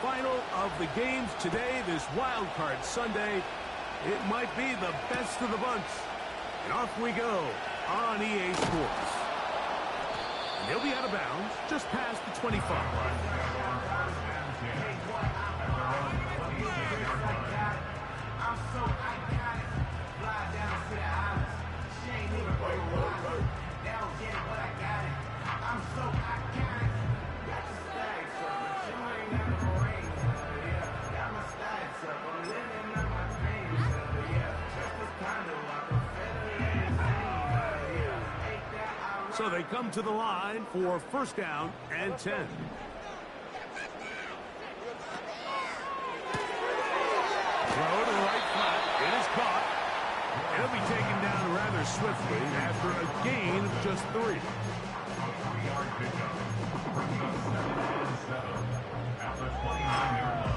final of the games today, this Wild Card Sunday. It might be the best of the bunch. And off we go on EA Sports. And they'll be out of bounds just past the 25. So they come to the line for first down and 10. Throw to the right flat. It is caught. It'll be taken down rather swiftly after a gain of just 3. 3-yard pickup. Bringing up 7 at the 29-yard line.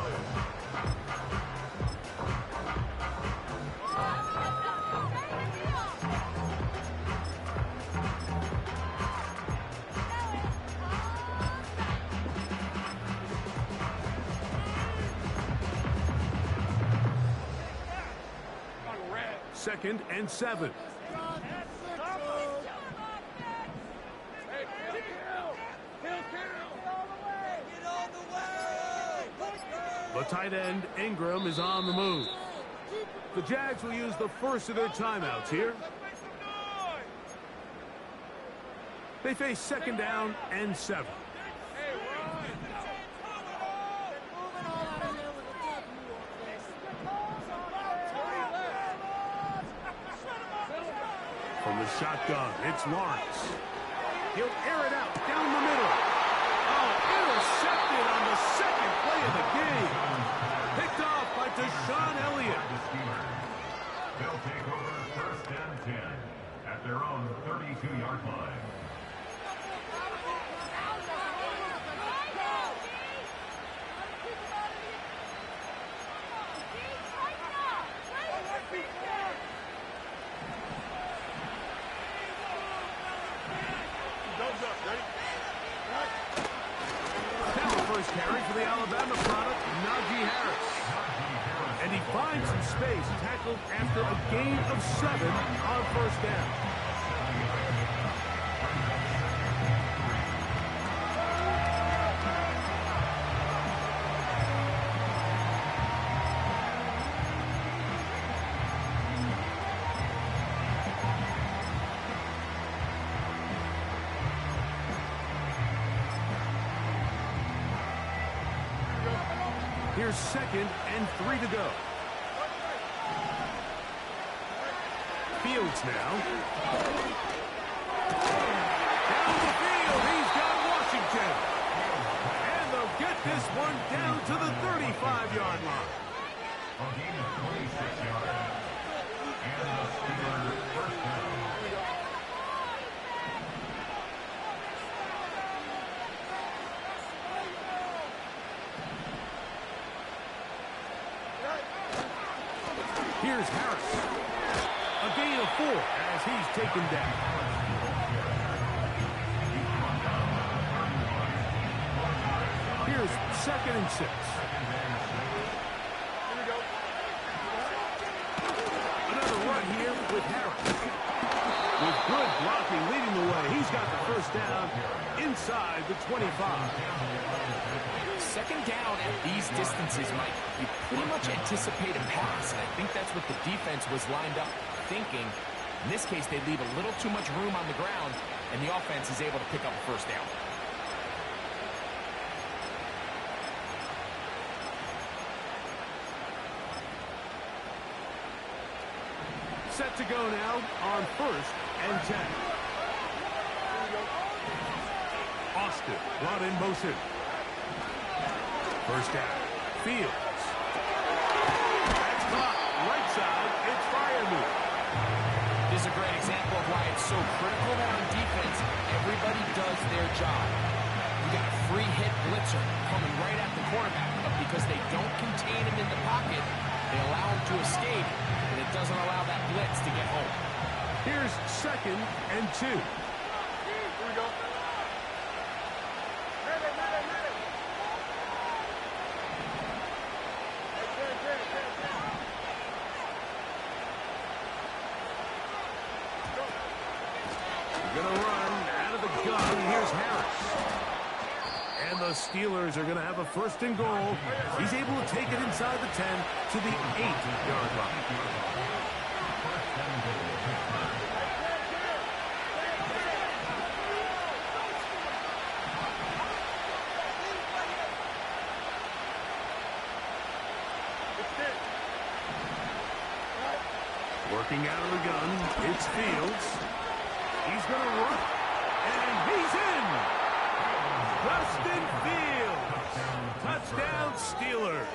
Second and 7. The tight end, Ingram, is on the move. The Jags will use the first of their timeouts here. They face second down and 7. From the shotgun, it's Lawrence. He'll air it out down the middle. Oh, intercepted on the second play of the game. Picked off by Deshaun Elliott. They'll take over first and 10 at their own 32-yard line. First carry for the Alabama product, Najee Harris. And he finds some space, tackled after a gain of 7 on first down. Here's second and 3 to go. Fields now. Down the field, he's got Washington. And they'll get this one down to the 35-yard line. A gain of 26 yards. And the Steelers first down. Here's Harris. A gain of 4 as he's taken down. Here's second and 6. Another run here with Harris. With good blocking leading the way, he's got the first down inside the 25. Second down at these distances, Mike, you pretty much anticipate a pass, and I think that's what the defense was lined up thinking. In this case, they leave a little too much room on the ground, and the offense is able to pick up a first down. Set to go now on first and 10. Austin brought in motion. First down. Fields. That's caught. Right side. It's Freiermuth. This is a great example of why it's so critical that on defense, everybody does their job. You got a free hit blitzer coming right at the quarterback, but because they don't contain him in the pocket, they allow him to escape, and it doesn't allow that blitz to get home. Here's second and 2. Here we go. Gonna run out of the gun. Here's Harris. And the Steelers are gonna have a 1st and goal. He's able to take it inside the 10 to the 8-yard line. Working out of the gun, it's Fields. He's going to run, and he's in! Justin Fields! Touchdown, Steelers!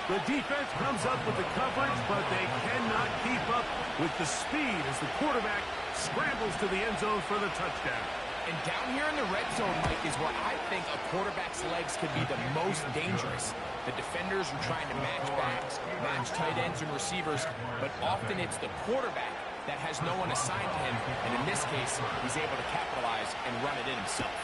The defense comes up with the coverage, but they cannot keep up with the speed as the quarterback scrambles to the end zone for the touchdown. And down here in the red zone, Mike, is where I think a quarterback's legs could be the most dangerous. The defenders are trying to match backs, match tight ends and receivers, but often it's the quarterback that has no one assigned to him, and in this case, he's able to capitalize and run it in himself.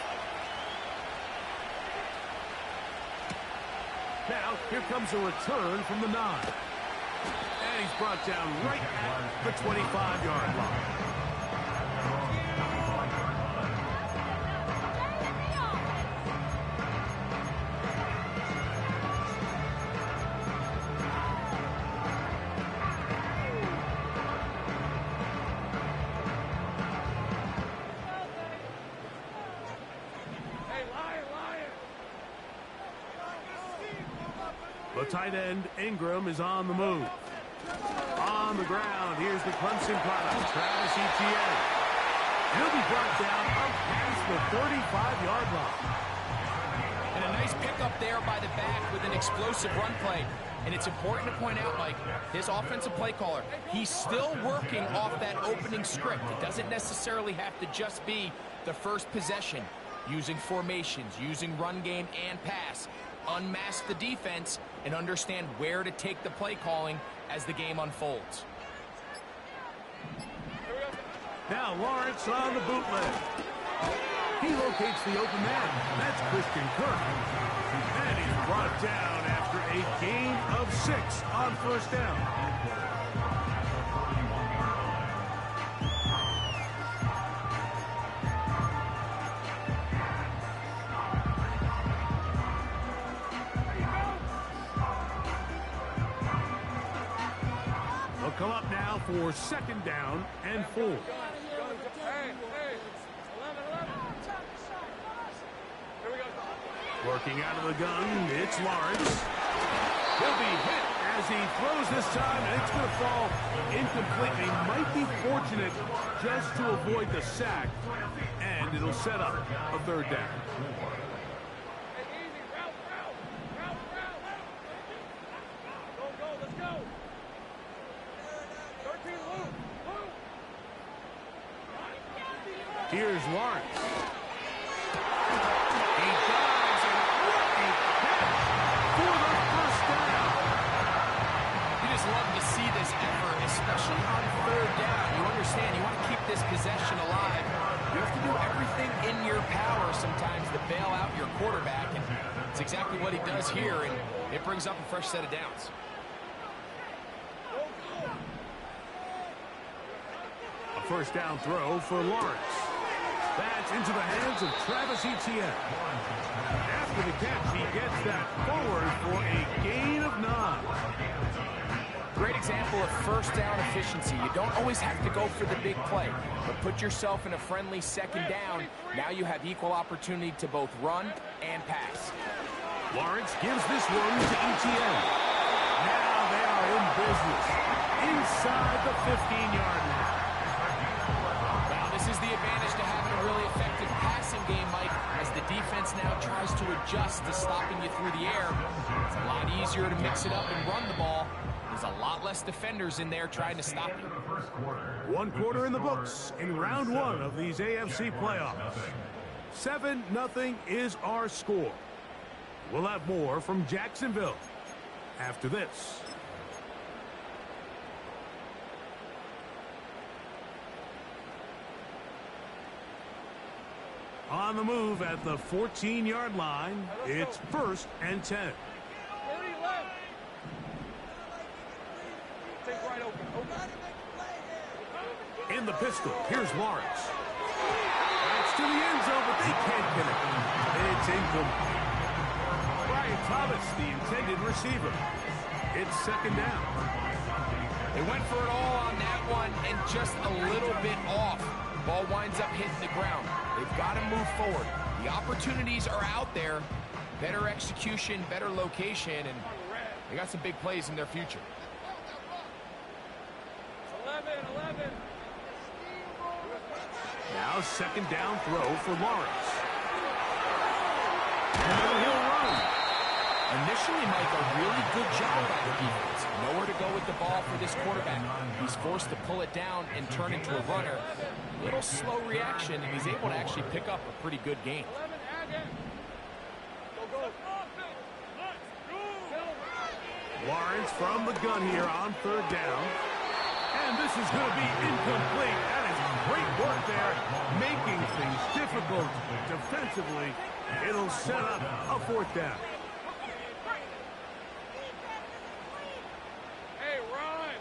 Now, here comes a return from the 9. And he's brought down right at the 25-yard line. The tight end, Ingram, is on the move. On the ground, here's the Clemson product, Travis Etienne. He'll be brought down up past the 35-yard line. And a nice pickup there by the back with an explosive run play. And it's important to point out, Mike, this offensive play caller, he's still working off that opening script. It doesn't necessarily have to just be the first possession. Using formations, using run game and pass. Unmask the defense and understand where to take the play calling as the game unfolds. Now Lawrence on the bootleg. He locates the open man. That's Christian Kirk. And he's brought down after a gain of 6 on 1st down. Come up now for 2nd down and 4. Working out of the gun, it's Lawrence. He'll be hit as he throws this time, and it's going to fall incomplete. He might be fortunate just to avoid the sack, and it'll set up a 3rd down. Here's Lawrence. He dives, and what a catch for the 1st down. You just love to see this effort, especially on 3rd down. You understand, you want to keep this possession alive. You have to do everything in your power sometimes to bail out your quarterback, and it's exactly what he does here, and it brings up a fresh set of downs. A 1st down throw for Lawrence. That's into the hands of Travis Etienne. After the catch, he gets that forward for a gain of 9. Great example of 1st down efficiency. You don't always have to go for the big play, but put yourself in a friendly 2nd down. Now you have equal opportunity to both run and pass. Lawrence gives this one to Etienne. Now they are in business inside the 15-yard line. This is the advantage to having a really effective passing game, Mike, as the defense now tries to adjust to stopping you through the air. It's a lot easier to mix it up and run the ball. There's a lot less defenders in there trying to stop you. 1 quarter in the books in round 1 of these AFC playoffs. 7-0 is our score. We'll have more from Jacksonville after this. On the move at the 14-yard line, it's 1st and 10. In the pistol, here's Lawrence. That's to the end zone, but they can't get it. It's incomplete. Brian Thomas, the intended receiver. It's second down. They went for it all on that one and just a little bit off. Ball winds up hitting the ground. They've got to move forward. The opportunities are out there. Better execution, better location, and they got some big plays in their future. 11. Now second down throw for Lawrence. And he'll run. Initially, Mike, a really good job by the defense. Nowhere to go with the ball for this quarterback. He's forced to pull it down and turn into a runner. Little slow reaction, and he's able to actually pick up a pretty good gain. Lawrence from the gun here on third down. And this is going to be incomplete. That is great work there, making things difficult defensively. It'll set up a fourth down. Hey, Ron!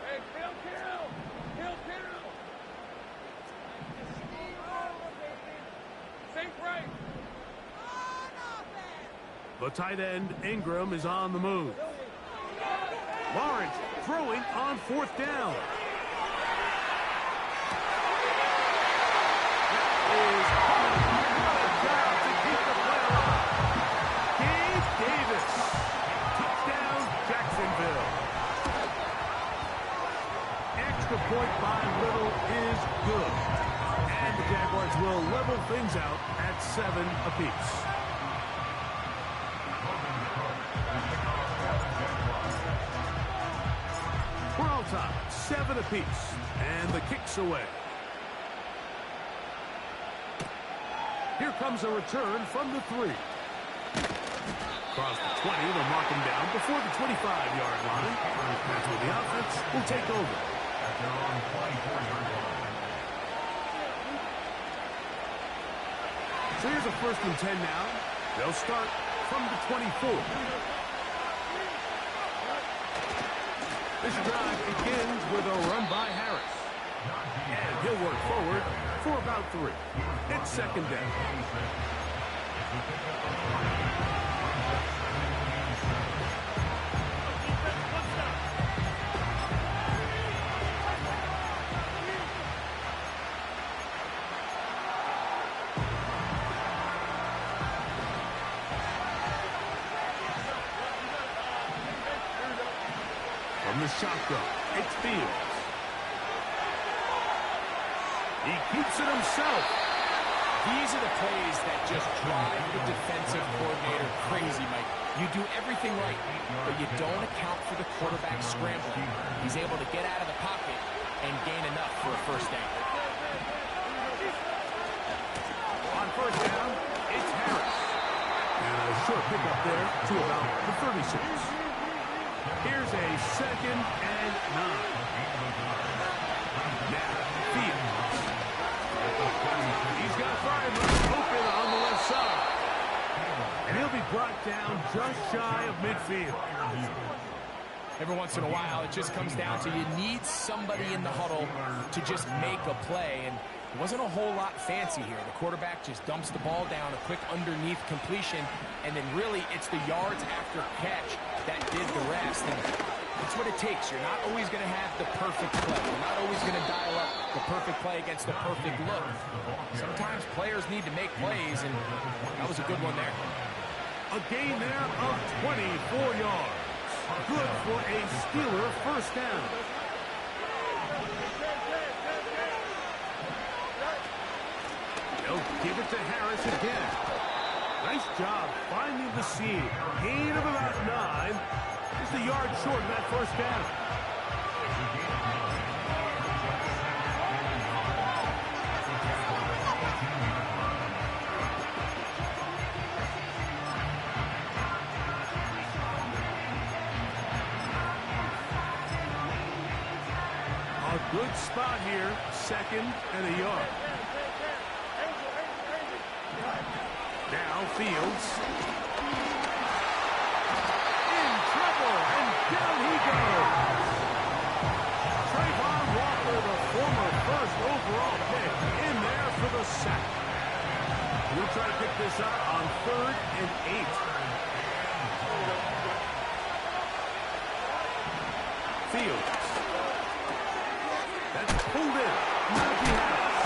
Hey, kill! Think right! The tight end, Ingram, is on the move. Lawrence throwing on fourth down. That is what a job to keep the play alive. Gabe Davis. Touchdown, Jacksonville. Extra point by Little is good. And the Jaguars will level things out at 7 apiece. We're all tied, 7 apiece, and the kick's away. Here comes a return from the 3. Across the 20, they'll mark him down before the 25-yard line. That's where the offense will take over. At their own 24-yard line. So here's a 1st and 10 now. They'll start from the 24. This drive begins with a run by Harris. And he'll work forward for about 3. It's second down. From the shotgun, it's Fields. He keeps it himself. These are the plays that just drive the defensive coordinator crazy, Mike. You do everything right, but you don't account for the quarterback scrambling. He's able to get out of the pocket and gain enough for a first down. On first down, it's Harris. And a short pickup there to about the 36. Here's a 2nd and 9. Now, Fields. He's got 5 open on the left side. And he'll be brought down just shy of midfield. Every once in a while, it just comes down to you need somebody in the huddle to just make a play. And it wasn't a whole lot fancy here. The quarterback just dumps the ball down, a quick underneath completion, and then really it's the yards after catch that did the rest. And that's what it takes. You're not always going to have the perfect play. You're not always going to dial up the perfect play against the perfect look. Sometimes players need to make plays, and that was a good one there. A gain there of 24 yards. Good for a Steeler first down. They'll give it to Harris again. Nice job finding the seam. Gain of about 9. Just a yard short of that first down. A good spot here. 2nd and a yard. Now Fields. In trouble and down Fields. That's pulled in. Najee Harris.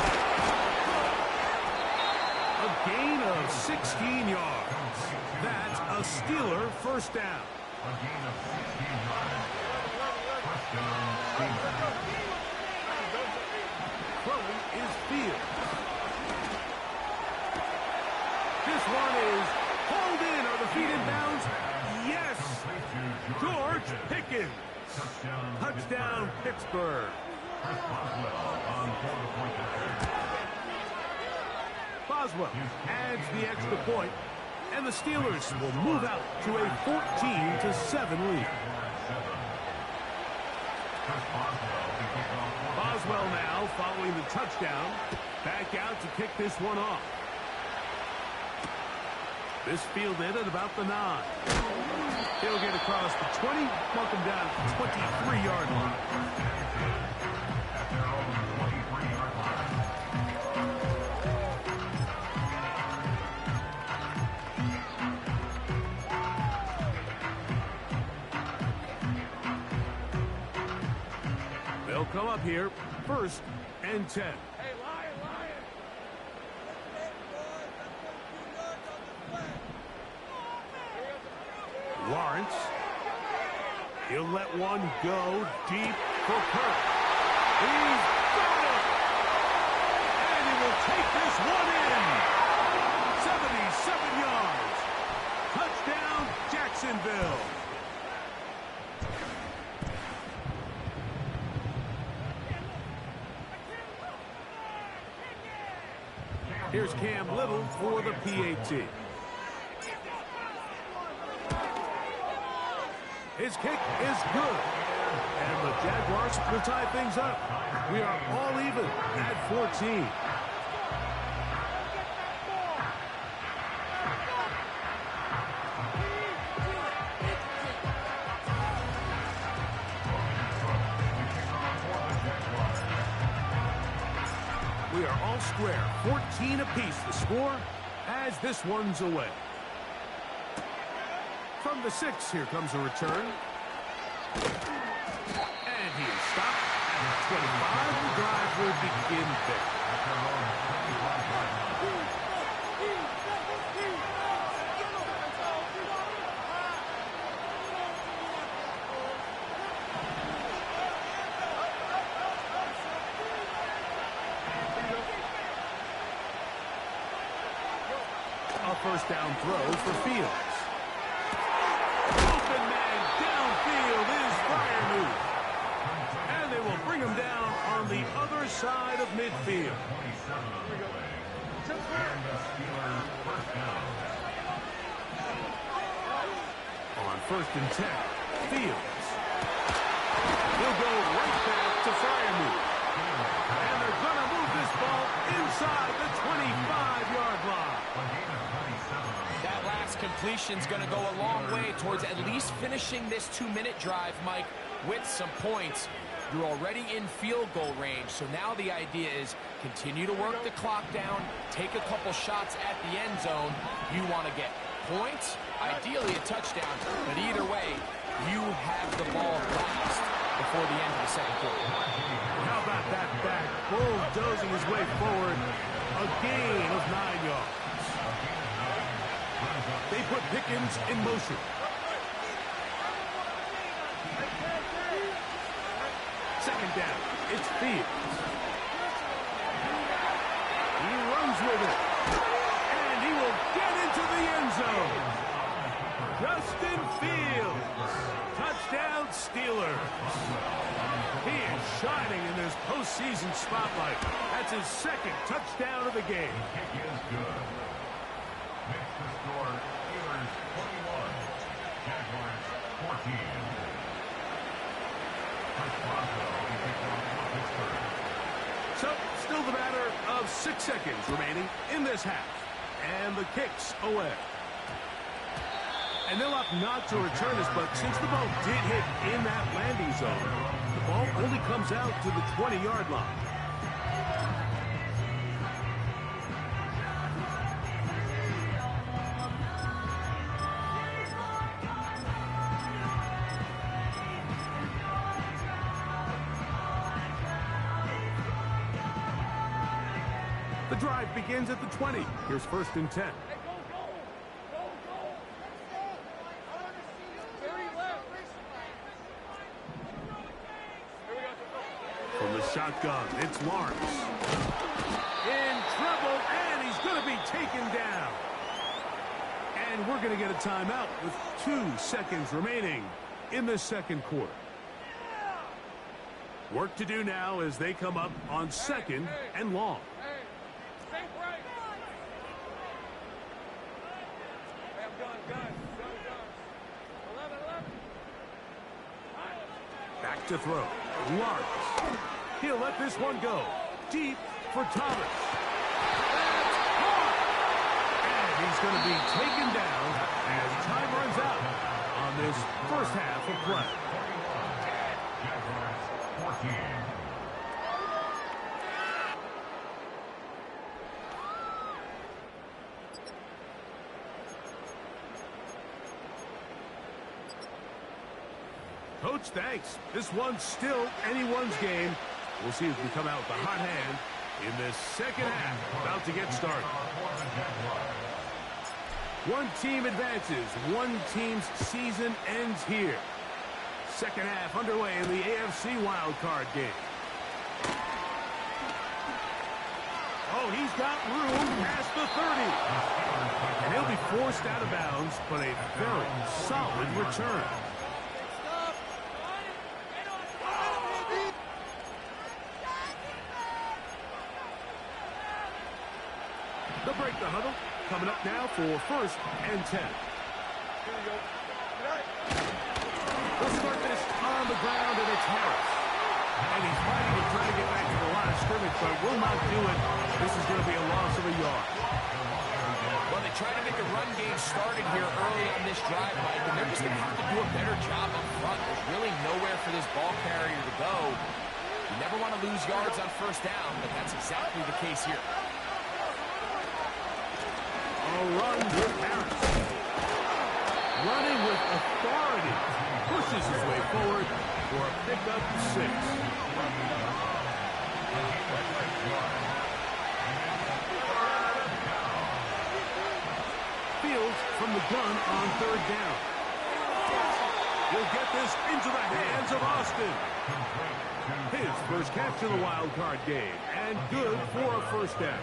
A gain of 16 yards. That's a Steeler first down. A gain of 16 yards. First down, Steelers. Throwing is Fields. This one is pulled in. Are the feet in bounds? Yes. George Pickens. Touchdown, Pittsburgh. Boswell adds the extra point, and the Steelers will move out to a 14-7 lead. Boswell now following the touchdown. Back out to kick this one off. This fielded at about the 9. He'll get across the 20, mark him down at the 23-yard line. At their own 23-yard line. They'll come up here, 1st and 10. Hey, Lion, Lion. Lawrence. He'll let one go deep for Kirk. He's got it! And he will take this one in. 77 yards. Touchdown, Jacksonville. Here's Cam Little for the PAT. His kick is good. And the Jaguars will tie things up. We are all even at 14. We are all square. 14 apiece the score as this one's away. From the 6, here comes a return. And he is stopped at 25. The drive will begin there. A first down throw for Fields. Open man downfield is Freiermuth. And they will bring him down on the other side of midfield. On 1st and 10, Fields. He'll go right back to Freiermuth. And they're going to move this ball inside the 25-yard line. That last completion's going to go a long way towards at least finishing this 2-minute drive, Mike, with some points. You're already in field goal range, so now the idea is continue to work the clock down, take a couple shots at the end zone. You want to get points, ideally a touchdown, but either way, you have the ball last before the end of the second quarter. How about that back bulldozing his way forward? A gain of 9 yards. They put Pickens in motion. Second down, it's Fields. He runs with it. And he will get into the end zone. Justin Fields. Touchdown, Steelers. He is shining in this postseason spotlight. That's his 2nd touchdown of the game. Kick is good. Makes the score Steelers 21, Jaguars 14. So, still the matter of 6 seconds remaining in this half. And the kick's away. And they'll opt not to return this, but since the ball did hit in that landing zone, the ball only comes out to the 20-yard line. drive begins at the 20. Here's 1st and 10. Hey, go, go! Go, go! 30 left. Here we go. From the shotgun, it's Lawrence. In trouble, and he's going to be taken down. And we're going to get a timeout with 2 seconds remaining in the second quarter. Work to do now as they come up on 2nd and long. Hey, think right. Hey, I'm done. 11, 11. Back to throw. Lawrence. He'll let this one go. Deep for Thomas. And he's going to be taken down as time runs out on this first half of play. Coach, thanks. This one's still anyone's game. We'll see if we come out with a hot hand in this second half. About to get started. One team advances. One team's season ends here. Second half underway in the AFC Wildcard game. Oh, he's got room past the 30. And he'll be forced out of bounds, but a very solid return. They'll break the huddle. Coming up now for 1st and 10. They'll start this on the ground, and it's Harris. And he's fighting to try to get back to the line of scrimmage, but will not do it. This is going to be a loss of a yard. Well, they tried to get the run game started here early on this drive, Mike, and they're just going to have to do a better job up front. There's really nowhere for this ball carrier to go. You never want to lose yards on 1st down, but that's exactly the case here. A run with Harris. Running with authority. Pushes his way forward for a pickup 6. Fields from the gun on 3rd down. He'll get this into the hands of Austin. His first catch of the wild card game, and good for a 1st down.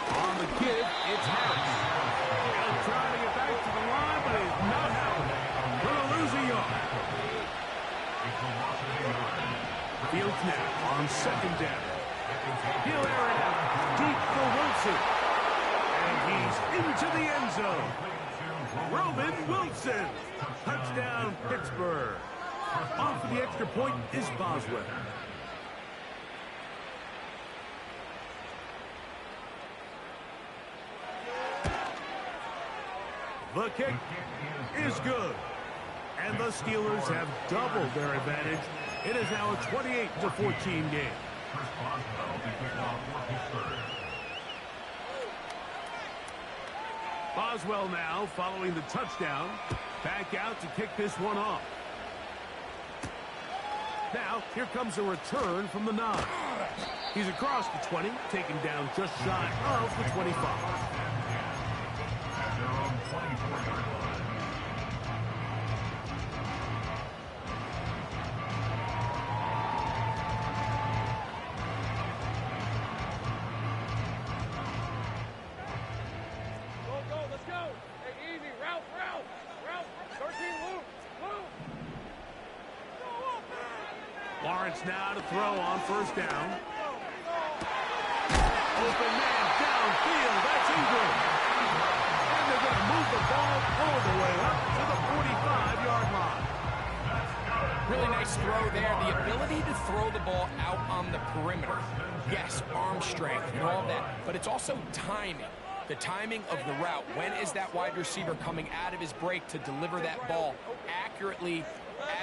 On the kid, it's Harris. He'll try to get back to the line, but he's not happening. Gonna lose a yard. Fields now on 2nd down. He'll air it out deep for Wilson. And he's into the end zone. Roman Wilson. Touchdown, Pittsburgh. On for the extra point is Boswell. The kick is good. And the Steelers have doubled their advantage. It is now a 28-14 game. Boswell now following the touchdown. Back out to kick this one off. Now, here comes a return from the 9. He's across the 20, taken down just shy of the 25. Lawrence now to throw on 1st down. Open man downfield. That's Ingram. And they're going to move the ball all the way up to the 45-yard line. Really nice throw there. The ability to throw the ball out on the perimeter. Yes, arm strength and all that, but it's also timing. The timing of the route. When is that wide receiver coming out of his break to deliver that ball accurately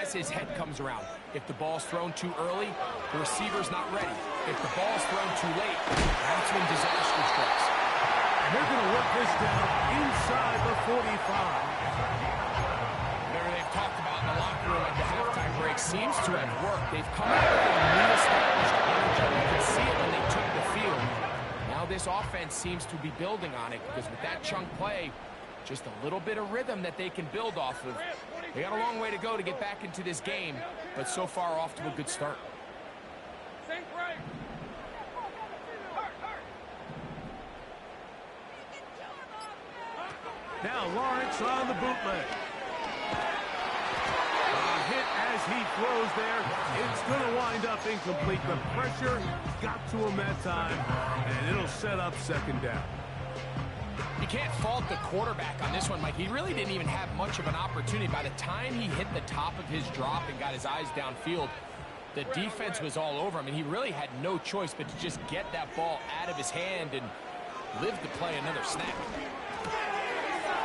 as his head comes around? If the ball's thrown too early, the receiver's not ready. If the ball's thrown too late, that's when disaster strikes. And they're going to work this down inside the 45. Whatever they've talked about in the locker locker room at the halftime break seems to have worked. They've come out with a reestablished energy. You could see it when they took the field. Now this offense seems to be building on it because with that chunk play, just a little bit of rhythm that they can build off of. They got a long way to go to get back into this game, but so far off to a good start. Now Lawrence on the bootleg. A hit as he throws there. It's going to wind up incomplete. The pressure got to him that time, and it'll set up second down. You can't fault the quarterback on this one, Mike. He really didn't even have much of an opportunity. By the time he hit the top of his drop and got his eyes downfield, the defense was all over him, and he really had no choice but to just get that ball out of his hand and live to play another snap.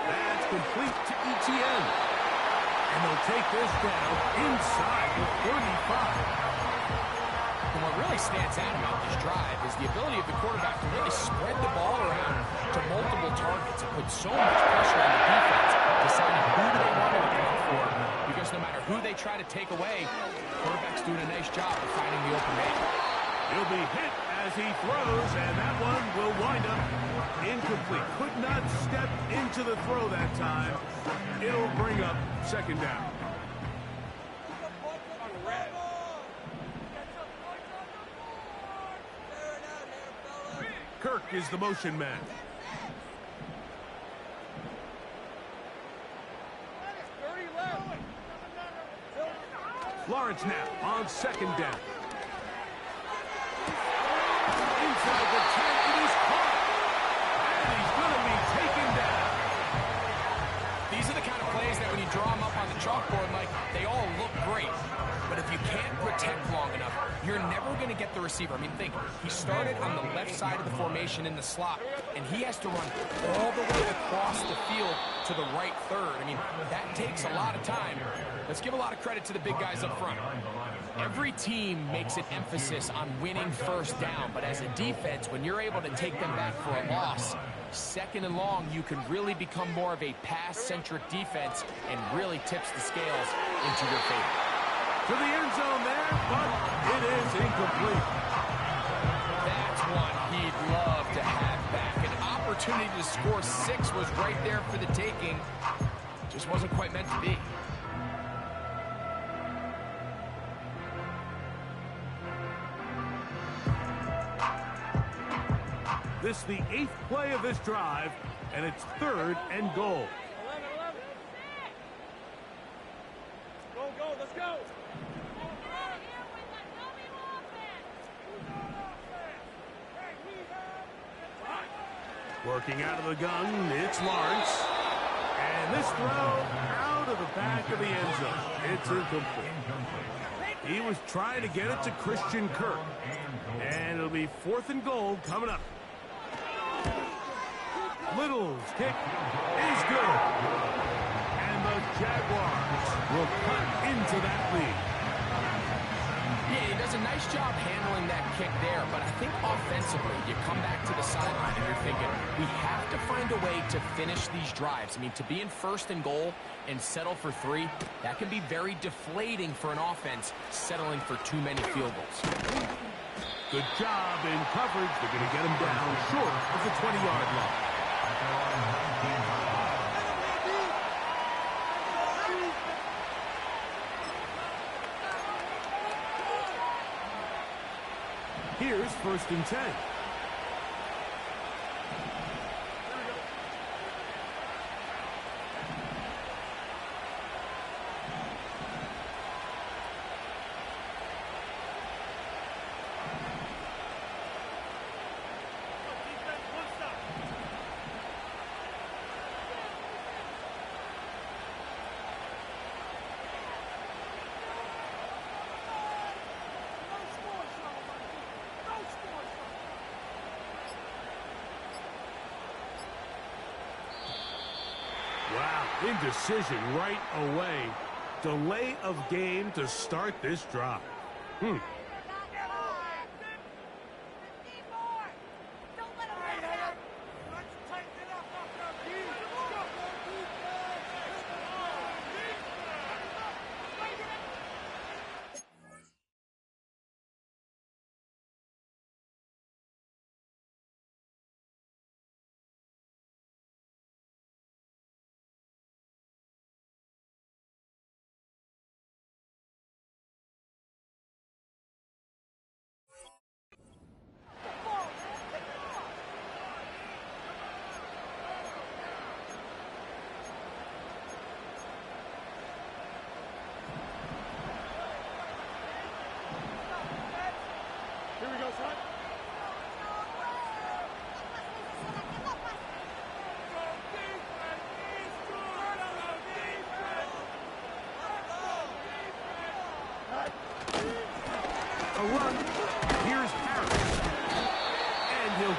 That's complete to ETN. And they'll take this down inside the 35. And what really stands out about this drive is the ability of the quarterback to really spread the ball around to multiple targets and put so much pressure on the defense, deciding who do they want to account for, because no matter who they try to take away, the quarterback's doing a nice job of finding the open man. He'll be hit as he throws, and that one will wind up incomplete. Could not step into the throw that time. It'll bring up second down. Kirk is the motion man. Lawrence now on second down. Inside the 10, it is caught. And he's going to be taken down. These are the kind of plays that when you draw them up on the chalkboard, Mike, they all look great. But if you can't protect long enough, you're never going to get the receiver. I mean, think, he started on the left side of the formation in the slot, and he has to run all the way across the field to the right third. I mean, that takes a lot of time. Let's give a lot of credit to the big guys up front. Every team makes an emphasis on winning first down, but as a defense, when you're able to take them back for a loss, second and long, you can really become more of a pass-centric defense and really tips the scales into your favor. To the end zone there, but it is incomplete. That's one he'd love to have back. An opportunity to score 6 was right there for the taking. Just wasn't quite meant to be. This is the 8th play of this drive, and it's 3rd and goal. 11. Go, let's go. Working out of the gun, it's Lawrence. And this throw out of the back of the end zone. It's incomplete. He was trying to get it to Christian Kirk. And it'll be 4th and goal coming up. Little's kick is good. And the Jaguars will cut into that lead. Yeah, he does a nice job handling that kick there, but I think offensively, you come back to the sideline and you're thinking, we have to find a way to finish these drives. I mean, to be in 1st and goal and settle for 3, that can be very deflating for an offense settling for too many field goals. Good job in coverage. They're going to get him down short of the 20-yard line. Here's 1st and 10. Wow, indecision right away. Delay of game to start this drive.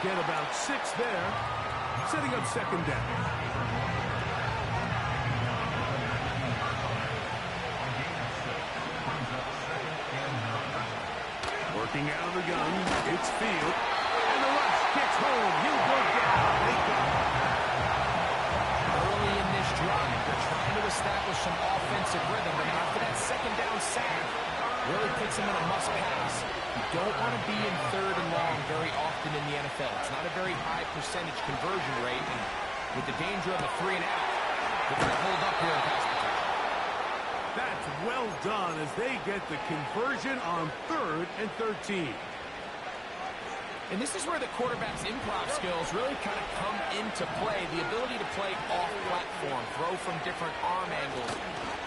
They'll get about 6 there, setting up second down. Working out of the gun, it's Field, and the rush gets home. He'll go down. They got it. Early in this drive, they're trying to establish some offensive rhythm, and after that second down sack, really puts them in a must-pass. You don't want to be in third and long very often in the NFL. It's not a very high percentage conversion rate, and with the danger of a 3 and out, they're going to hold up here in pass protection. That's well done as they get the conversion on 3rd and 13. And this is where the quarterback's improv skills really kind of come into play. The ability to play off-platform, throw from different arm angles.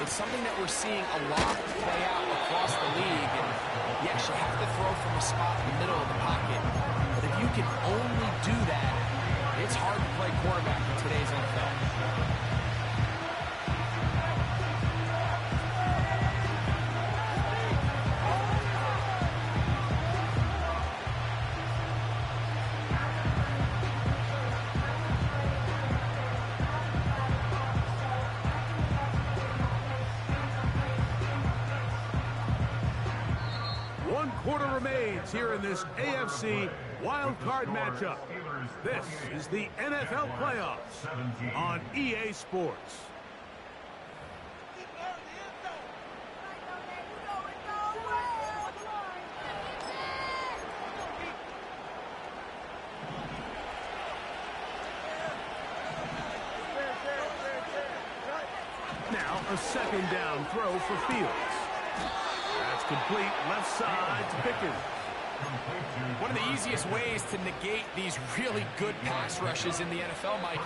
It's something that we're seeing a lot play out across the league. And yes, you have to throw from a spot in the middle of the pocket. But if you can only do that, it's hard to play quarterback in today's NFL. Quarter remains here in this AFC Wildcard matchup. This is the NFL playoffs on EA Sports. Now a second down throw for Fields. That's complete, left side to Pickens. One of the easiest ways to negate these really good pass rushes in the NFL, Mike,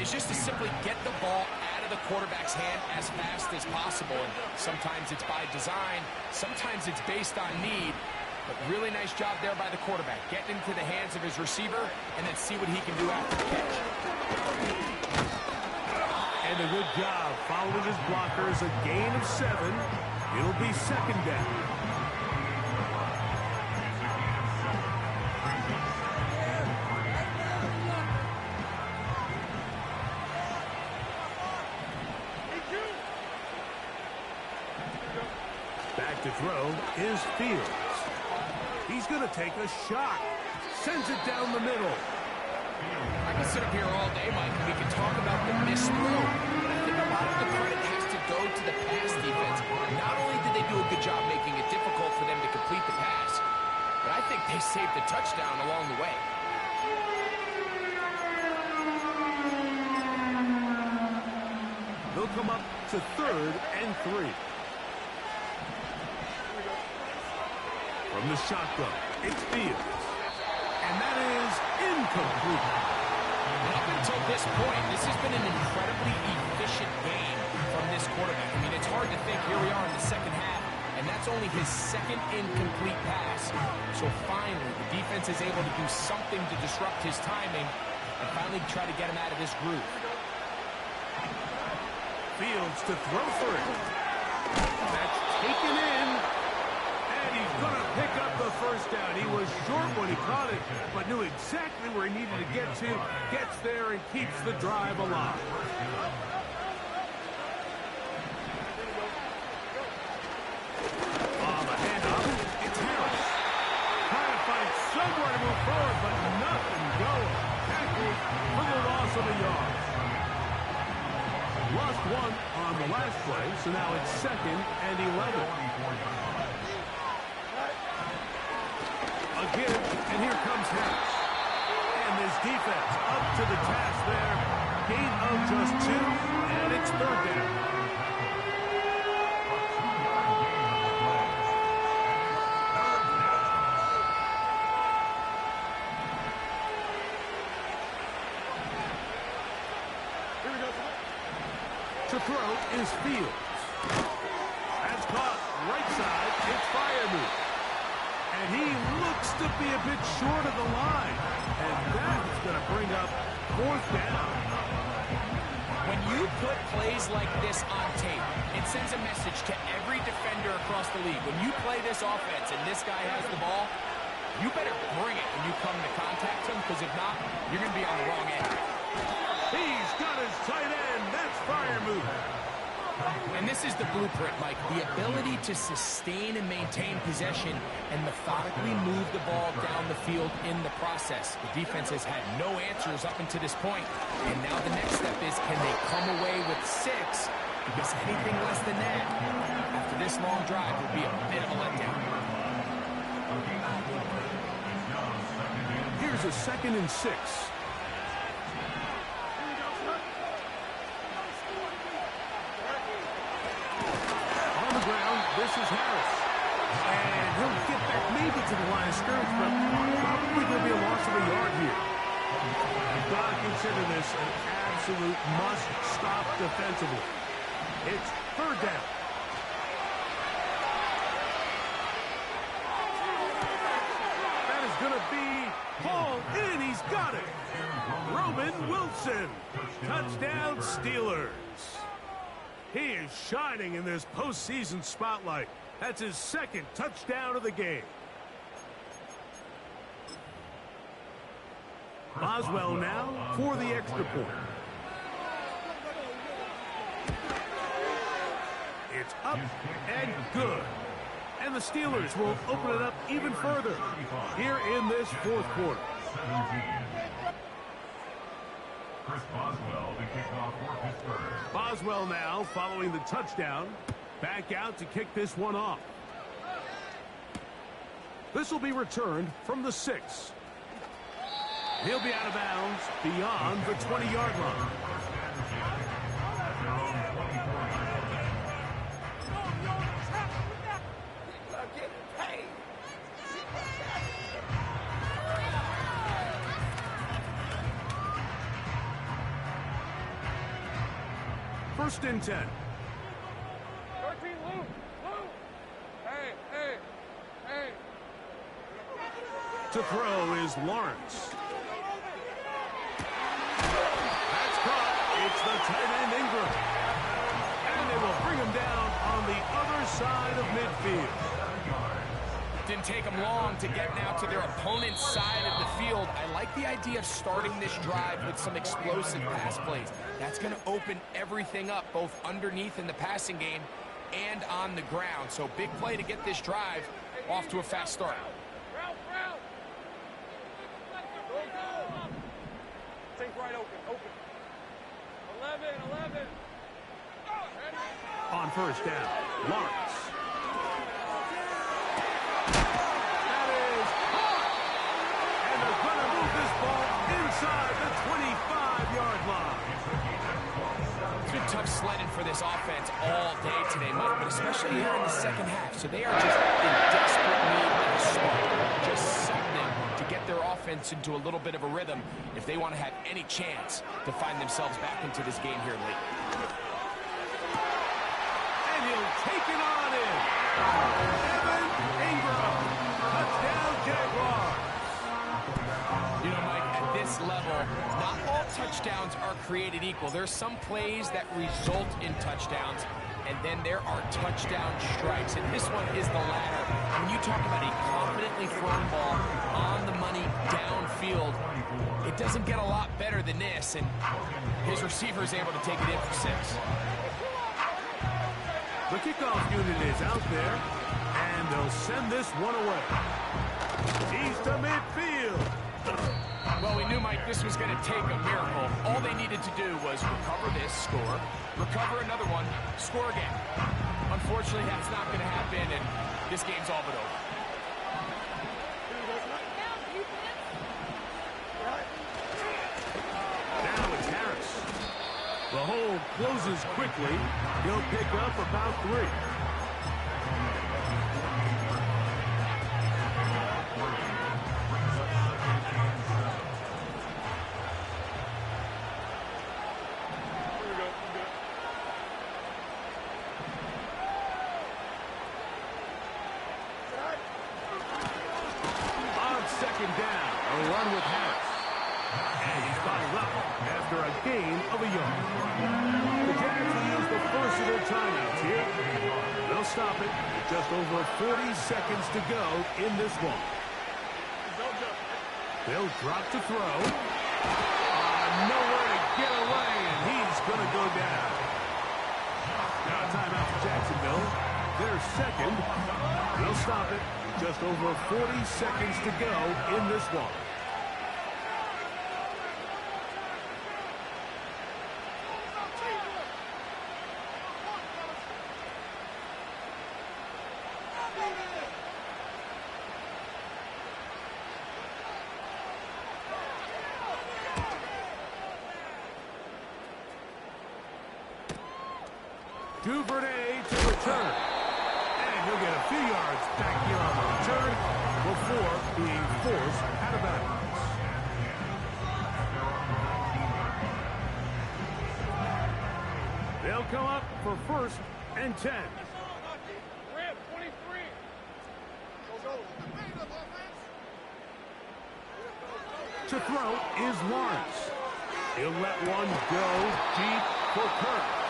is just to simply get the ball out of the quarterback's hand as fast as possible. And sometimes it's by design, sometimes it's based on need. But really nice job there by the quarterback. Getting into the hands of his receiver and then see what he can do after the catch. And a good job following his blockers, a gain of 7. It'll be second down. Back to throw is Fields. He's going to take a shot. Sends it down the middle. I can sit up here all day, Mike, and we can talk about the missed throw. But I think a lot of the credit has to go to the pass defense. Not only did they do a good job making it difficult for them to complete the pass, but I think they saved the touchdown along the way. They'll come up to 3rd and 3. From the shotgun, it's Fields. And that is incomplete. And up until this point, this has been an incredibly efficient game from this quarterback. I mean, it's hard to think here we are in the second half, and that's only his second incomplete pass. So finally, the defense is able to do something to disrupt his timing and finally try to get him out of this groove. Fields to throw for it. That's taken in. And he's going to pick up the first down. He was short when he caught it, but knew exactly where he needed to get to. Gets there and keeps the drive alive. On the handoff, it's Harris. Trying to find somewhere to move forward, but nothing going. Tackled for the loss of a yard. Lost 1 on the last play, so now it's 2nd and 11. Again, and here comes Harris. And this defense up to the task there. Gain of just 2, and it's 3rd down. To throw is Fields. That's caught right side. It's Firemouth. And he looks to be a bit short of the line. And that's going to bring up 4th down. When you put plays like this on tape, it sends a message to every defender across the league. When you play this offense and this guy has the ball, you better bring it when you come to contact him, because if not, you're going to be on the wrong end. He's got his tight end. That's fire moving. And this is the blueprint, Mike. The ability to sustain and maintain possession and methodically move the ball down the field in the process. The defense has had no answers up until this point. And now the next step is, can they come away with 6? Because anything less than that, after this long drive, will be a bit of a letdown. Here's a 2nd and 6. This is Harris. And he'll get back maybe to the line of scrimmage, but probably going to be a loss of a yard here. You've got to consider this an absolute must-stop defensively. It's 3rd down. That is going to be hauled in. He's got it. Roman Wilson. Touchdown, Steelers. He is shining in this postseason spotlight. That's his 2nd touchdown of the game. Boswell now for the extra point. It's up and good. And the Steelers will open it up even further here in this 4th quarter. Chris Boswell, the kickoff for Pittsburgh. Boswell now following the touchdown. Back out to kick this one off. This will be returned from the 6. He'll be out of bounds beyond the 20-yard line. First and 10. 13, Lou. Hey. To throw is Lawrence. That's caught. It's the tight end Ingram. And they will bring him down on the other side of midfield. Didn't take them long to get now to their opponent's side of the field. I like the idea of starting this drive with some explosive pass plays. That's going to open everything up, both underneath in the passing game and on the ground. So big play to get this drive off to a fast start. Route. Go. Take right open. 11. On first down, Lawrence. Inside the 25-yard line. It's been tough sledding for this offense all day today, Mike, but especially here in the second half. So they are just in desperate need of a spark, just something to get their offense into a little bit of a rhythm if they want to have any chance to find themselves back into this game here late. And he'll take it on in. Evan Ingram. Touchdown, Jaguars. You know, Mike, at this level, not all touchdowns are created equal. There's some plays that result in touchdowns, and then there are touchdown strikes, and this one is the latter. When you talk about a confidently thrown ball on the money downfield, it doesn't get a lot better than this, and his receiver is able to take it in for 6. The kickoff unit is out there, and they'll send this one away. He's to midfield. Well, we knew, Mike, this was going to take a miracle. All they needed to do was recover this, score, recover another one, score again. Unfortunately, that's not going to happen, and this game's all but over. Now it's Harris. The hole closes quickly. He'll pick up about 3. Second down, a run with Harris. And he's bottled up after a gain of a yard. The Jags will use the first of their timeouts here. They'll stop it with just over 40 seconds to go in this one. They'll drop to throw. Nowhere to get away, and he's going to go down. Now a timeout for Jacksonville. Their second. They'll stop it. Just over 40 seconds to go in this one. Duvernay to return. And he'll get a few yards back here on the return before being forced out of bounds. They'll come up for 1st and 10. Red 23. To throw is Lawrence. He'll let one go deep for Kirk.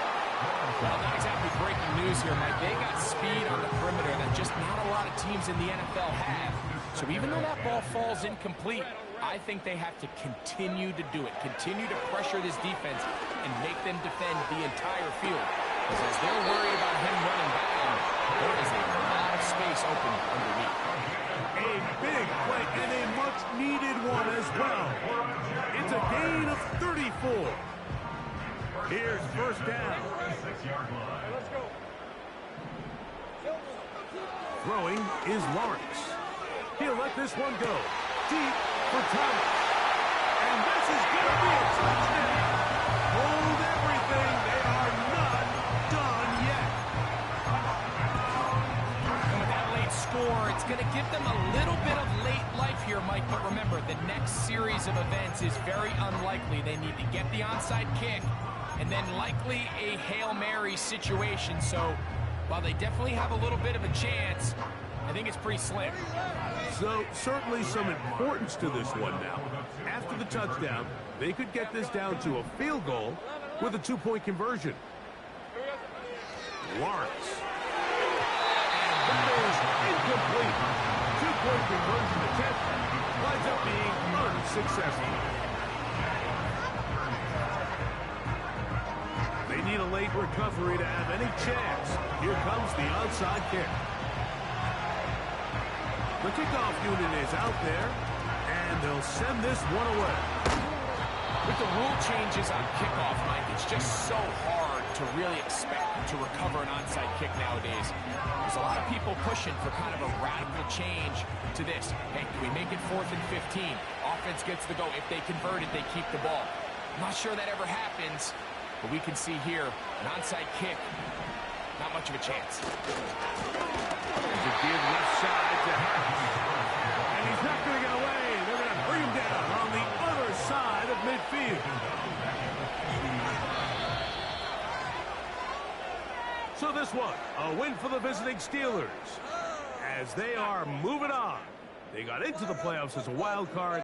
Well, not exactly breaking news here, Mike. They got speed on the perimeter that just not a lot of teams in the NFL have. So even though that ball falls incomplete, I think they have to continue to do it. Continue to pressure this defense and make them defend the entire field. Because as they're worried about him running down, there is a lot of space open underneath. A big play and a much-needed one as well. It's a gain of 34. Here's 1st down. Let's go. Throwing is Lawrence. He'll let this one go deep for Thomas. And this is going to be a touchdown. Hold everything. They are not done yet. And with that late score, it's going to give them a little bit of late life here, Mike. But remember, the next series of events is very unlikely. They need to get the onside kick and then likely a Hail Mary situation. So while they definitely have a little bit of a chance, I think it's pretty slim. So certainly some importance to this one now. After the touchdown, they could get this down to a field goal with a 2-point conversion. Lawrence. And that is incomplete. 2-point conversion attempt winds up being unsuccessful. They need a late recovery to have any chance. Here comes the onside kick. The kickoff unit is out there, and they'll send this one away. With the rule changes on kickoff, Mike, it's just so hard to really expect to recover an onside kick nowadays. There's a lot of people pushing for kind of a radical change to this. Hey, can we make it 4th and 15? Offense gets the go. If they convert it, they keep the ball. I'm not sure that ever happens, but we can see here an onside kick, not much of a chance. To give left side to Harris. And he's not going to get away. They're going to bring him down on the other side of midfield. So this one, a win for the visiting Steelers. As they are moving on. They got into the playoffs as a wild card.